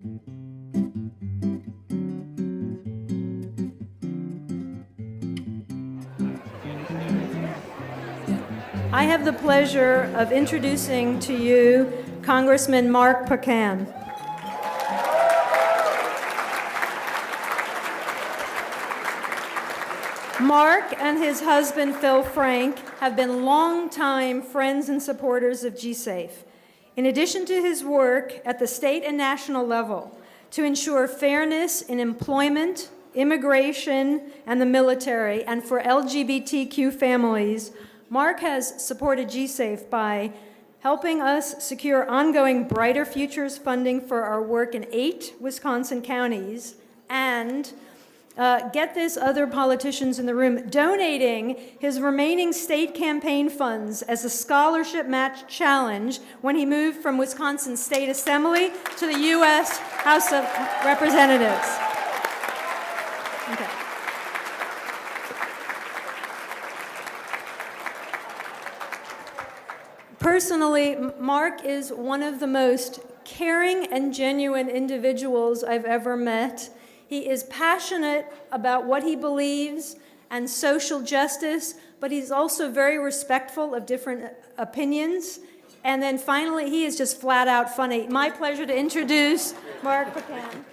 I have the pleasure of introducing to you Congressman Mark Pocan. Mark and his husband, Phil Frank, have been longtime friends and supporters of GSAFE. In addition to his work at the state and national level to ensure fairness in employment, immigration, and the military, and for LGBTQ families, Mark has supported GSAFE by helping us secure ongoing Brighter Futures funding for our work in 8 Wisconsin counties, and get this, other politicians in the room, donating his remaining state campaign funds as a scholarship match challenge when he moved from Wisconsin State Assembly to the U.S. House of Representatives. Okay. Personally, Mark is one of the most caring and genuine individuals I've ever met. He is passionate about what he believes and social justice, but he's also very respectful of different opinions. And then finally, he is just flat out funny. My pleasure to introduce Mark Pocan.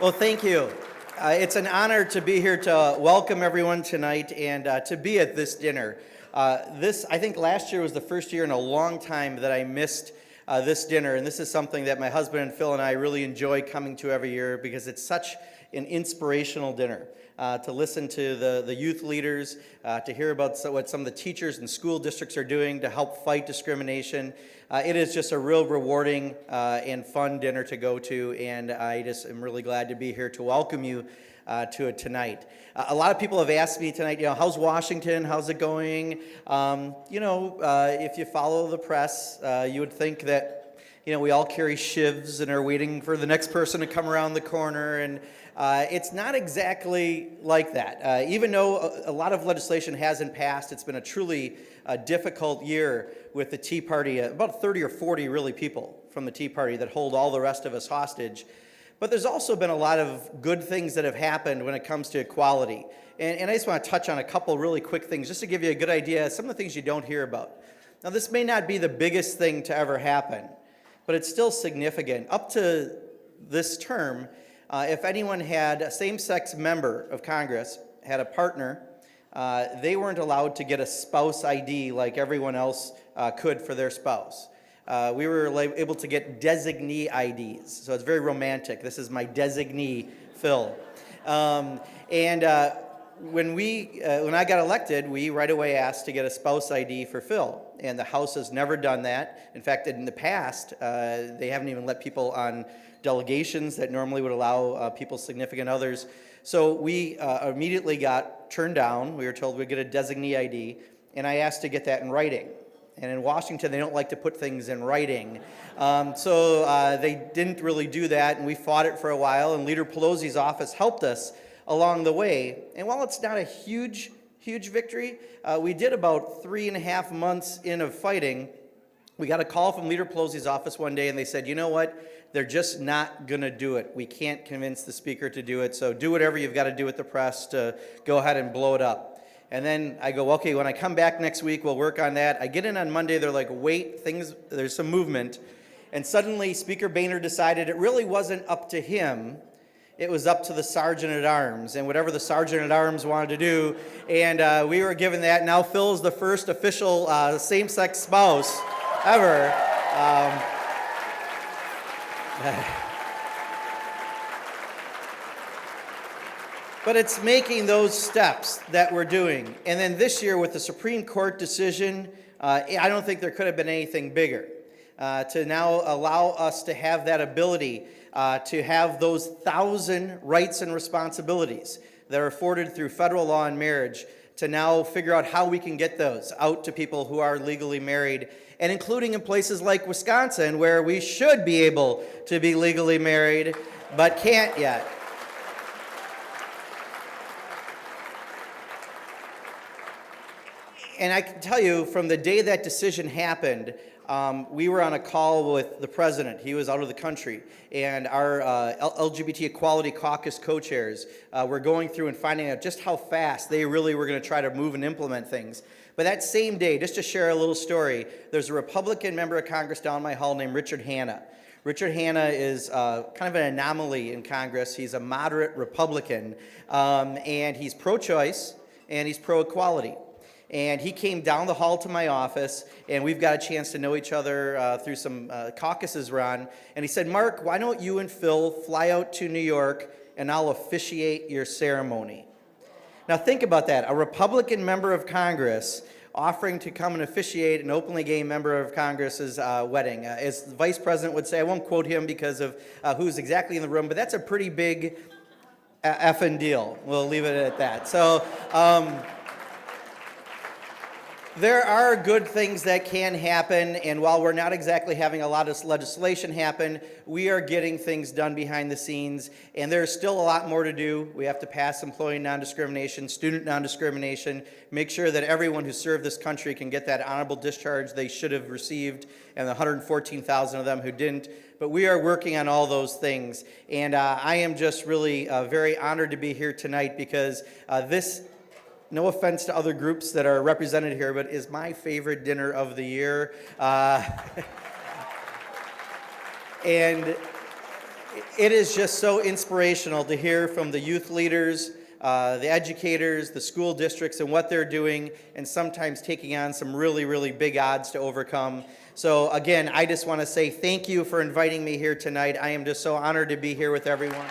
Well, thank you. It's an honor to be here to welcome everyone tonight and to be at this dinner. I think last year was the first year in a long time that I missed this dinner, and this is something that my husband and Phil and I really enjoy coming to every year because it's such an inspirational dinner. To listen to the youth leaders, to hear about what some of the teachers and school districts are doing to help fight discrimination. It is just a real rewarding and fun dinner to go to, and I just am really glad to be here to welcome you to it tonight. A lot of people have asked me tonight, how's Washington? How's it going? If you follow the press, you would think that, we all carry shivs and are waiting for the next person to come around the corner, and it's not exactly like that. Even though a lot of legislation hasn't passed, it's been a truly difficult year with the Tea Party, about 30 or 40 really people from the Tea Party that hold all the rest of us hostage. But there's also been a lot of good things that have happened when it comes to equality. And I just want to touch on a couple really quick things just to give you a good idea of some of the things you don't hear about. Now, this may not be the biggest thing to ever happen, but it's still significant. Up to this term, if anyone had a same-sex member of Congress, had a partner, they weren't allowed to get a spouse ID like everyone else could for their spouse. We were able to get designee IDs, so it's very romantic. This is my designee, Phil. When I got elected, we right away asked to get a spouse ID for Phil, and the House has never done that. In fact, in the past, they haven't even let people on delegations that normally would allow people's significant others. So we immediately got turned down. We were told we'd get a designee ID, and I asked to get that in writing. And in Washington, they don't like to put things in writing. So they didn't really do that, and we fought it for a while, and Leader Pelosi's office helped us along the way. And while it's not a huge victory, we did about 3.5 months in of fighting. We got a call from Leader Pelosi's office one day, and they said, you know what? They're just not going to do it. We can't convince the speaker to do it, so do whatever you've got to do with the press to go ahead and blow it up. And then I go, okay, when I come back next week, we'll work on that. I get in on Monday, they're like, wait, there's some movement. And suddenly Speaker Boehner decided it really wasn't up to him. It was up to the Sergeant-at-Arms and whatever the Sergeant-at-Arms wanted to do. And we were given that. Now Phil is the first official same-sex spouse ever. But it's making those steps that we're doing. And then this year with the Supreme Court decision, I don't think there could have been anything bigger. To now allow us to have that ability to have those 1,000 rights and responsibilities that are afforded through federal law and marriage, to now figure out how we can get those out to people who are legally married, and including in places like Wisconsin, where we should be able to be legally married, but can't yet. And I can tell you, from the day that decision happened, we were on a call with the president. He was out of the country. And our LGBT Equality Caucus co-chairs were going through and finding out just how fast they really were going to try to move and implement things. But that same day, just to share a little story, there's a Republican member of Congress down my hall named Richard Hanna. Richard Hanna is kind of an anomaly in Congress. He's a moderate Republican, and he's pro-choice, and he's pro-equality. And he came down the hall to my office, and we've got a chance to know each other through some caucuses we're on. And he said, Mark, why don't you and Phil fly out to New York, and I'll officiate your ceremony. Now think about that, a Republican member of Congress offering to come and officiate an openly gay member of Congress's wedding. As the vice president would say, I won't quote him because of who's exactly in the room, but that's a pretty big effing deal. We'll leave it at that. So, there are good things that can happen, and while we're not exactly having a lot of legislation happen, we are getting things done behind the scenes, and there's still a lot more to do. We have to pass employee non-discrimination, student non-discrimination, make sure that everyone who served this country can get that honorable discharge they should have received, and the 114,000 of them who didn't. But we are working on all those things, and I am just really very honored to be here tonight because this, no offense to other groups that are represented here, but is my favorite dinner of the year. And it is just so inspirational to hear from the youth leaders, the educators, the school districts, and what they're doing, and sometimes taking on some really, really big odds to overcome. So again, I just want to say thank you for inviting me here tonight. I am just so honored to be here with everyone.